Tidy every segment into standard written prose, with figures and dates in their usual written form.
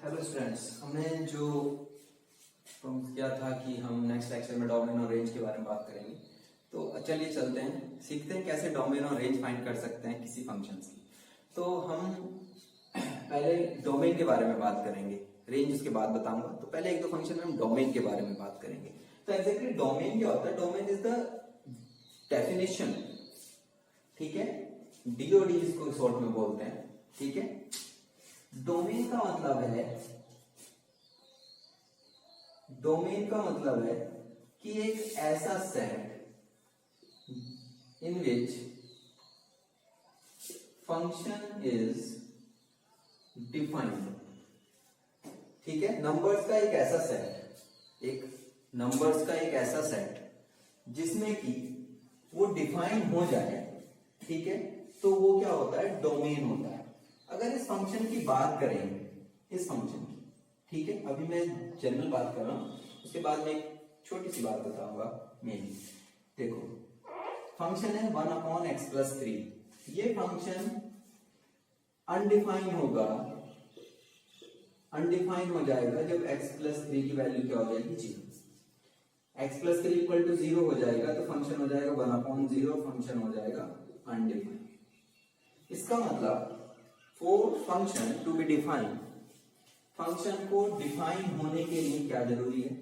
Hello students, हमने जो promise किया था कि हम नेक्स्ट लेक्चर में डोमेन और रेंज के बारे में बात करेंगे। तो चलिए चलते हैं, सीखते हैं कैसे डोमेन और रेंज फाइंड कर सकते हैं किसी फंक्शंस की। तो हम पहले डोमेन के बारे में बात करेंगे, रेंज उसके बाद बताऊंगा। तो पहले एक दो फंक्शन में हम डोमेन के बारे में बात करेंगे। तो एग्जैक्टली डोमेन क्या होता है? डोमेन इज द डेफिनेशन, ठीक है, डीओडी जिसको शॉर्ट में बोलते हैं, ठीक है। डोमेन का मतलब है कि एक ऐसा set in which function is defined, ठीक है। नंबर्स का एक ऐसा सेट जिसमें कि वो डिफाइन हो जाए, ठीक है, तो वो क्या होता है? डोमेन होता है। अगर इस फंक्शन की बात करें, इस फंक्शन की, ठीक है, अभी मैं जनरल बात कर रहा हूं, उसके बाद में एक छोटी सी बात बताऊंगा मेन। देखो, फंक्शन है 1/x+3। ये फंक्शन अनडिफाइन हो जाएगा जब x+3 की वैल्यू क्या हो जाएगी? 0। x+3 = 0 हो जाएगा तो फंक्शन हो जाएगा 1/0, फंक्शन हो जाएगा अनडिफाइन। इसका मतलब for function to be defined, function को डिफाइन होने के लिए क्या जरूरी है?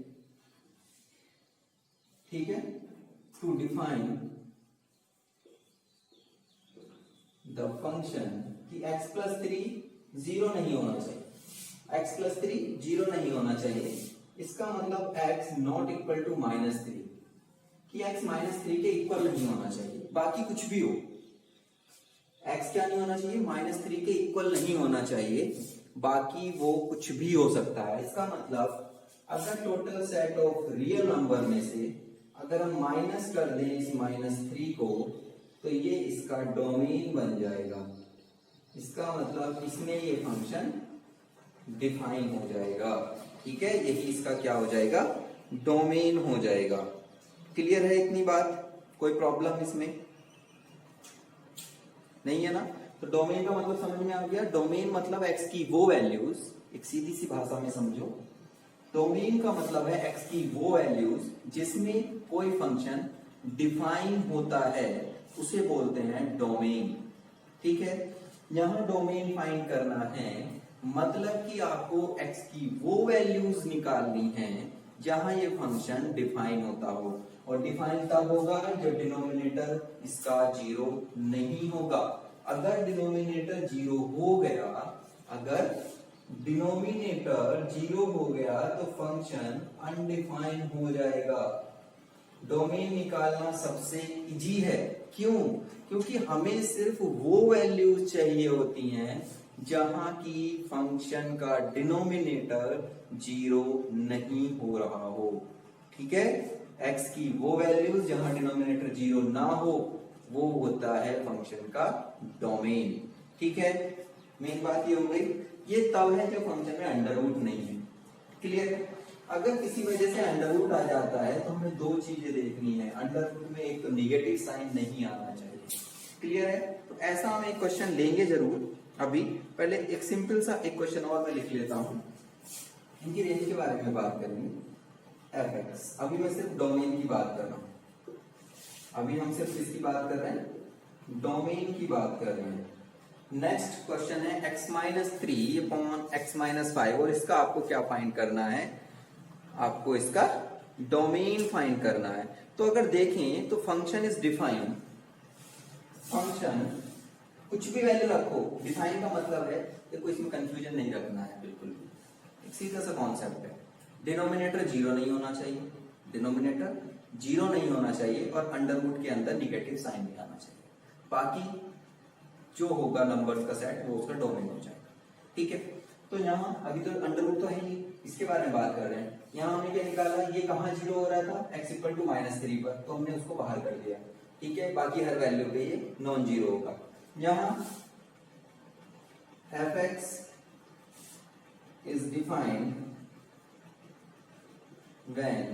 ठीक है, टू डिफाइन द फंक्शन कि x+3 0 नहीं होना चाहिए, x+3 0 नहीं होना चाहिए। इसका मतलब x नॉट इक्वल टू -3, कि x -3 के इक्वल नहीं होना चाहिए। बाकी कुछ भी हो, x क्या नहीं होना चाहिए? -3 के इक्वल नहीं होना चाहिए, बाकी वो कुछ भी हो सकता है। इसका मतलब अगर total set of real number में से अगर हम माइनस कर दें इस -3 को, तो ये इसका डोमेन बन जाएगा। इसका मतलब इसमें ये फंक्शन डिफाइन हो जाएगा, ठीक है। यही इसका क्या हो जाएगा? डोमेन हो जाएगा। क्लियर है इतनी बात? कोई प्रॉब्लम इसमें नहीं है ना? तो डोमेन का मतलब समझ में आ गया। डोमेन मतलब x की वो वैल्यूज, एक सीधी सी भाषा में समझो, डोमेन का मतलब है x की वो वैल्यूज जिसमें कोई फंक्शन डिफाइन होता है, उसे बोलते हैं डोमेन, ठीक है। यहां डोमेन फाइंड करना है, मतलब कि आपको x की वो वैल्यूज निकालनी है जहां ये फंक्शन डिफाइन होता हो। और डिफाइन तब होगा जब डिनोमिनेटर इसका 0 नहीं होगा। अगर डिनोमिनेटर 0 हो गया, अगर डिनोमिनेटर 0 हो गया तो फंक्शन अनडिफाइन हो जाएगा। डोमेन निकालना सबसे इजी है। क्यों? क्योंकि हमें सिर्फ वो वैल्यूज चाहिए होती हैं जहां की फंक्शन का डिनोमिनेटर 0 नहीं हो रहा हो, ठीक है। x की वो वैल्यूज जहां डिनोमिनेटर 0 ना हो, वो होता है फंक्शन का डोमेन, ठीक है। मेन बात ये हो गई। ये तब है जब फंक्शन में अंडर रूट नहीं है। क्लियर? अगर किसी वजह से अंडर रूट आ जाता है तो हमें दो चीजें देखनी है। अंडर रूट में एक तो निगेटिव साइन नहीं आना चाहिए। क्लियर है? तो ऐसा हम एक क्वेश्चन लेंगे जरूर। अभी पहले एक सिंपल सा एक क्वेश्चन और मैं लिख लेता हूं, इनकी रेंज के बारे में बात करेंगे। fx, अभी मैं सिर्फ डोमेन की बात कर रहा हूं। अभी हम सिर्फ किसकी बात कर रहे हैं? डोमेन की बात कर रहे हैं। नेक्स्ट क्वेश्चन है x-3/x-5, और इसका आपको क्या फाइंड करना है? आपको इसका डोमेन फाइंड करना है। तो अगर देखें तो फंक्शन इज डिफाइंड, फंक्शन कुछ भी वैल्यू रखो, डिफाइन का मतलब है, देखो इसमें कंफ्यूजन नहीं रखना है बिल्कुल भी, एक सीधा सा कॉन्सेप्ट है। डिनोमिनेटर 0 नहीं होना चाहिए, डिनोमिनेटर 0 नहीं होना चाहिए, और अंडर रूट के अंदर निगेटिव साइन नहीं आना चाहिए। बाकी जो होगा नंबर्स का सेट वो उसका डोमेन हो जाएगा, ठीक है। तो यहाँ अभी तो अंडर रूट तो है ही, इसके बारे में बात कर रहे हैं। यहाँ हमने क्या निकाला? ये कहाँ 0 हो रहा था? x = -3 पर, तो हमने उसको बाहर कर दिया, ठीक है। बाकी हर वैल्यू पे ये नॉन जीरो होगा। यहाँ fx is defined when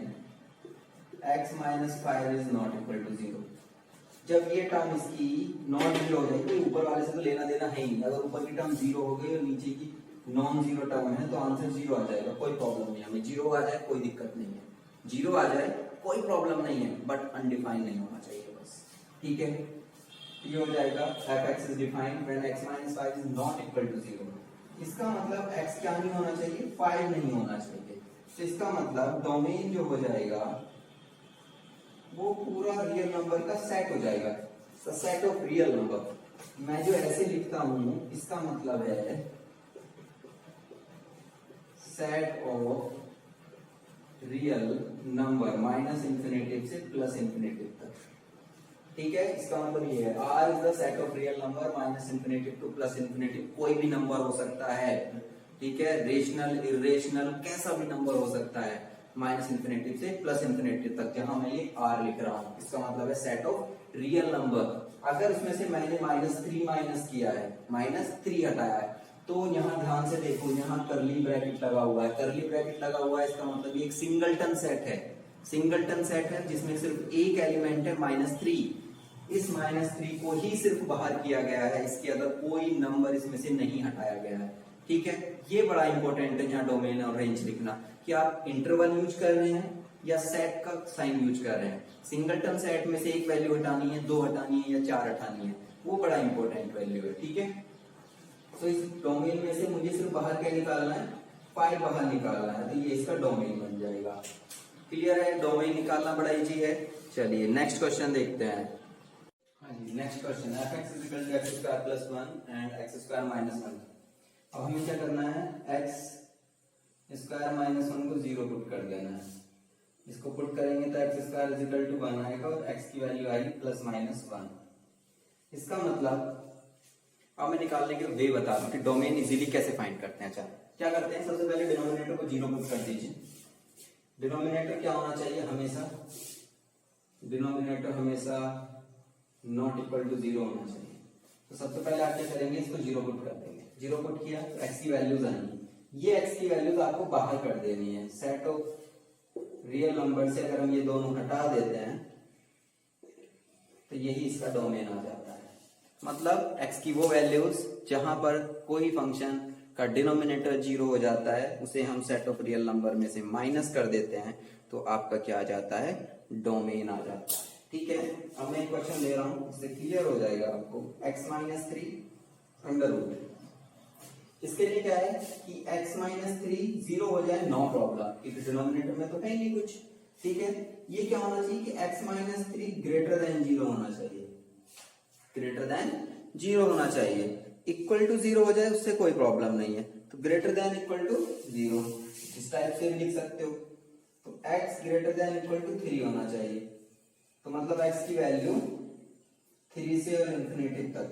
x-5 is not equal to 0। जब ये टर्म इसकी नॉन जीरो हो जाएगी, ऊपर वाले से तो लेना देना है ही। अगर ऊपर की टर्म 0 हो गई और नीचे की नॉन जीरो टर्म है तो आंसर जीरो आ जाएगा, कोई प्रॉब्लम नहीं, हमें जीरो आ जाए कोई दिक्कत नहीं है, जीरो आ जाए कोई प्रॉब्लम नहीं है, बट अनडिफाइंड नहीं होना चाहिए बस, ठीक है। ये हो जाएगा f(x) is defined when x minus 5 is not equal to 0। इसका मतलब x क्या नहीं होना चाहिए, 5 नहीं होना चाहिए, तो इसका मतलब डोमेन जो हो जाएगा वो पूरा रियल नंबर का सेट हो जाएगा, सेट ऑफ रियल नंबर। मैं जो ऐसे लिखता हूं इसका मतलब है set of real number minus infinitive से प्लस इंफिनिटिव तक, ठीक है। इसका मतलब ये है R is the set of real number minus infinitive two plus infinitive, कोई भी नंबर हो सकता है, ठीक है, रेशनल इरेशनल कैसा भी नंबर हो सकता है, माइनस इंफिनिटिव से प्लस इंफिनिटिव तक, जहां मैं ये R लिख रहा हूं इसका मतलब है सेट ऑफ रियल नंबर। अगर उसमें से मैंने -3 माइनस किया है, -3 हटाया है, तो यहाँ ध्यान से देखो, यहाँ करली ब्रैकेट लगा हुआ है, करली ब्रैकेट लगा हुआ है, इसका मतलब ये एक सिंगलटन सेट है, सिंगलटन सेट है जिसमें सिर्फ एक एलिमेंट है -3, इस -3 को ही सिर्फ बाहर किया गया है, इसके अंदर कोई नंबर इसमें से नहीं हटाया गया है, ठीक है। ये बड़ा इंपॉर्टेंट है यहाँ डोमेन और रेंज लिखना, कि आप इंटरवल यूज कर रहे हैं या सेट का साइन यूज कर रहे हैं। सिंगलटन सेट में से एक वैल्यू हटानी है, 2 हटानी है या 4 हटानी है, वो बड़ा इंपॉर्टेंट वैल्यू है, ठीक है। तो इस डोमेन में से मुझे सिर्फ बाहर क्या निकालना है, 5 बाहर निकालना है, तो ये इसका डोमेन बन जाएगा। क्लियर है, डोमेन निकालना बड़ा इजी है। चलिए नेक्स्ट क्वेश्चन देखते हैं। हाँ जी, next question f(x) = x² + 1 and x² - 1। अब हमें क्या करना है, x² - 1 को 0 पुट कर देना है, इसको पुट करेंगे तो x² = 1 आएगा और x की वैल्यू आएगी +-1। इसका मतलब अब मैं निकालने के वे बता दूं कि डोमेन इजीली कैसे फाइंड करते हैं। अच्छा क्या करते हैं, सबसे पहले डिनोमिनेटर को 0 पुट कर दीजिए। डिनोमिनेटर क्या होना चाहिए, हमेशा डिनोमिनेटर हमेशा नॉट इक्वल टू 0 होना चाहिए। तो सबसे पहले आप क्या करेंगे, इसको 0 पुट कर देंगे, 0 पुट किया तो x की वैल्यूज आएंगी, ये x की वैल्यूज आपको बाहर कर देनी है। सेट ऑफ रियल नंबर से अगर हम ये दोनों हटा देते हैं तो यही इसका डोमेन आ जाता है। मतलब x की वो वैल्यूज जहां पर कोई फंक्शन का डिनोमिनेटर 0 हो जाता है उसे हम सेट ऑफ रियल नंबर में से माइनस कर देते हैं, तो आपका क्या आ जाता है, डोमेन आ जाता है, ठीक है। अब मैं एक क्वेश्चन ले रहा हूं, इससे क्लियर हो जाएगा आपको। x - 3 अंडर रूट, इसके लिए क्या है कि x - 3 0 हो जाए, नो प्रॉब्लम, क्योंकि डिनोमिनेटर में तो है नहीं कुछ, ठीक है। ये क्या होना चाहिए कि x - 3 ग्रेटर देन 0 होना चाहिए, ग्रेटर देन 0 होना चाहिए। इक्वल टू 0 हो जाए उससे कोई प्रॉब्लम नहीं है, तो ग्रेटर देन इक्वल टू 0 इस टाइप से भी लिख सकते हो। तो x greater than equal to 3 होना चाहिए, तो मतलब x की वैल्यू 3 से और इंफिनिटी तक,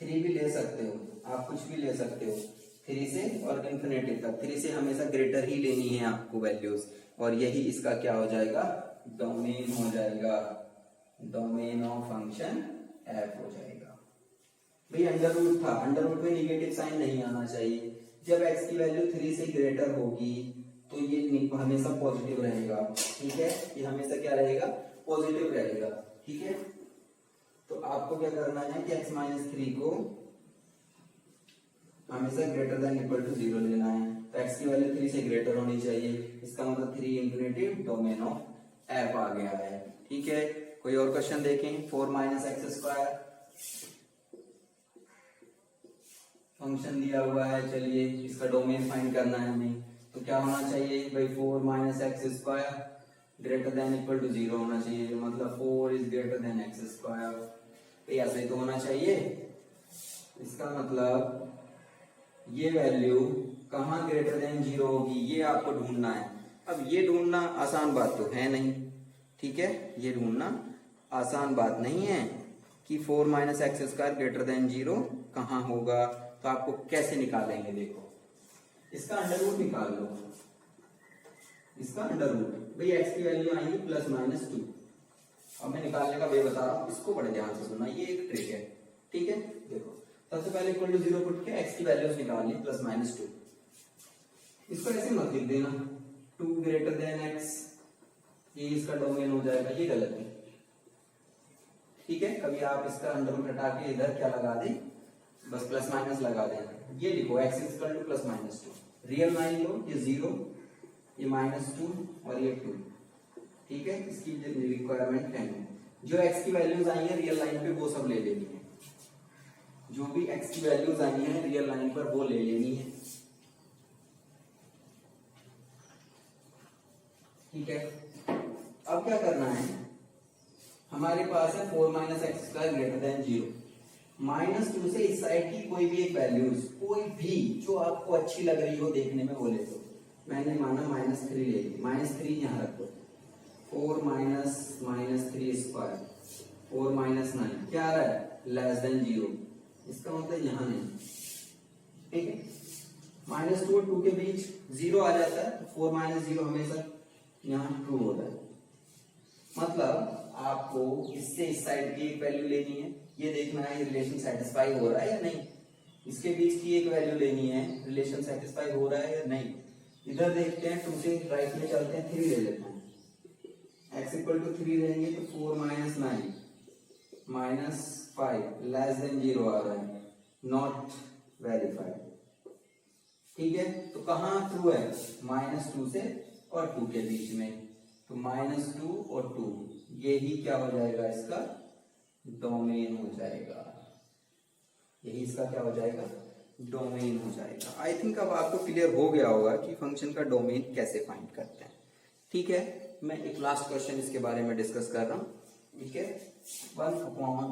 3 भी ले सकते हो आप, कुछ भी ले सकते हो, 3 से और इंफिनिटी तक, 3 से हमेशा ग्रेटर ही लेनी है आपको वैल्यूज, और यही इसका क्या हो जाएगा, डोमेन हो जाएगा, डोमेन ऑफ फंक्शन f हो जाएगा। भाई अंडर रूट था, अंडर रूट में निगेटिव साइन नहीं आना चाहिए, जब x की वैल्यू 3 से ग्रेटर होगी तो ये हमेशा पॉजिटिव रहेगा, ठीक है, ये हमेशा क्या रहेगा, पॉजिटिव रहेगा, ठीक है। तो आपको क्या करना है कि x - 3 को हमेशा ग्रेटर देन इक्वल टू 0 लेना है, तो x की वैल्यू 3 से ग्रेटर होनी चाहिए, इसका मतलब 3 इंफिनिटी डोमेन ऑफ f आ गया है, ठीक है। कोई और क्वेश्चन देखें। 4 - x² फंक्शन दिया हुआ है, चलिए इसका डोमेन फाइंड करना है हमें, तो क्या होना चाहिए भाई, 4 - x² greater than equal to 0 होना चाहिए, मतलब 4 इज ग्रेटर देन x², ऐसे तो होना चाहिए। इसका मतलब ये वैल्यू कहां ग्रेटर देन 0 होगी, ये आपको ढूंढना है। अब ये ढूंढना आसान बात तो है नहीं, ठीक है, ये ढूंढना आसान बात नहीं है कि 4 - x² ग्रेटर देन 0 कहां होगा, तो आपको कैसे निकालेंगे, देखो इसका अंडर रूट निकाल लो, इसका अंडर रूट, भाई x की वैल्यू आएगी +-2। अब मैं निकालने का वे बता रहा हूं, इसको बड़े ध्यान से सुनना, ये एक ट्रिक है, ठीक है। देखो सबसे पहले इक्वल टू 0 पुट के x की वैल्यूज निकालनी, +-2, इसको ऐसे मत लिख देना 2 ग्रेटर देन x, ये इसका डोमेन हो जाएगा, ये गलत है, ठीक है। कभी आप इसका अंडर रूट हटा के इधर क्या लगा दे, बस प्लस माइनस लगा देना। ये लिखो x equal to plus minus 2, real line लो, ये 0, ये -2 और ये 2, ठीक है। इसकी रिक्वायरमेंट 10 है। जो x की वैल्यूज आई है रियल लाइन पे वो सब ले लेनी है, जो भी x की वैल्यूज आई है रियल लाइन पर वो ले लेनी है, ठीक है। अब क्या करना है, हमारे पास है 4 - x² ग्रेटर देन 0। -2 से इस साइड की कोई भी एक वैल्यूज, कोई भी जो आपको अच्छी लग रही हो देखने में वो ले लो। मैंने माना -3 ले ली, -3 यहाँ रखो, 4 - -3² 4 - 9 क्या आ रहा है, लेस देन 0, इसका मतलब यहाँ नहीं, ठीक है। -2 और 2 के बीच 0 आ जाता है, तो 4 - 0 हमेशा यहाँ ट्रू होता है। मतलब आपको इससे इस साइड की एक वैल्यू लेनी है, ये देखना है ये रिलेशन सेटिस्फाई हो रहा है या नहीं, इसके बीच की एक वैल्यू लेनी है, रिलेशन सेटिस्फाई हो रहा है या नहीं। इधर देखते हैं, 2 से राइट में चलते हैं, 3 ले लेते हैं, x इक्वल टू 3 लेंगे तो 4 - 9 -5 लेस देन 0 आ रहा है, नॉट वेरीफाइड, ठीक है। तो कहाँ ट्रू है, -2 से और 2 के बीच में, तो -2 और 2 यही क्या हो जाएगा, इसका डोमेन हो जाएगा, यही इसका क्या हो जाएगा, डोमेन हो जाएगा। आई थिंक अब आपको क्लियर हो गया होगा कि फंक्शन का डोमेन कैसे फाइंड करते हैं, ठीक है। मैं एक लास्ट क्वेश्चन इसके बारे में डिस्कस कर रहा हूं, ठीक है। 1/√1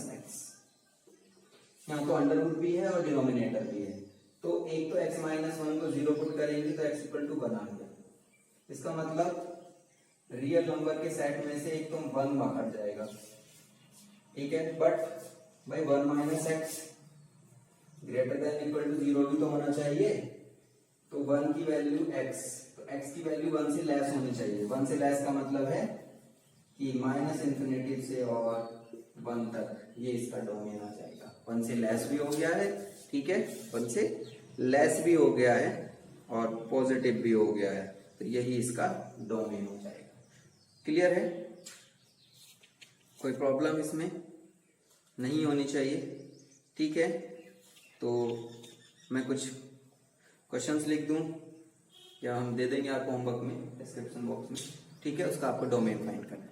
- x, यहाँ तो अंडरवुड भी है और डिनोमिनेटर भी है, तो एक तो x - 1 को 0 पुट करेंगे तो x इक्वल टू 1 आ गया। इसका मतलब रियल नंबर के सेट में से एक तो 1 बाहर जाएगा, ठीक है। बट भाई 1 - x greater than equal to 0 भी तो होना चाहिए, तो 1 की वैल्यू x, तो x की वैल्यू 1 से लेस होनी चाहिए। 1 से लेस का मतलब है कि -∞ से और 1 तक, ये इसका डोमेन आ जाएगा। 1 से लेस भी हो गया है, ठीक है, 1 से लेस भी हो गया है और पॉजिटिव भी हो गया है, तो यही इसका डोमेन हो जाएगा। क्लियर है, कोई प्रॉब्लम इसमें नहीं होनी चाहिए, ठीक है। तो मैं कुछ क्वेश्चंस लिख दूं या हम दे देंगे आपको होमवर्क में डिस्क्रिप्शन बॉक्स में, ठीक है। उसका आपको डोमेन फाइंड करना है।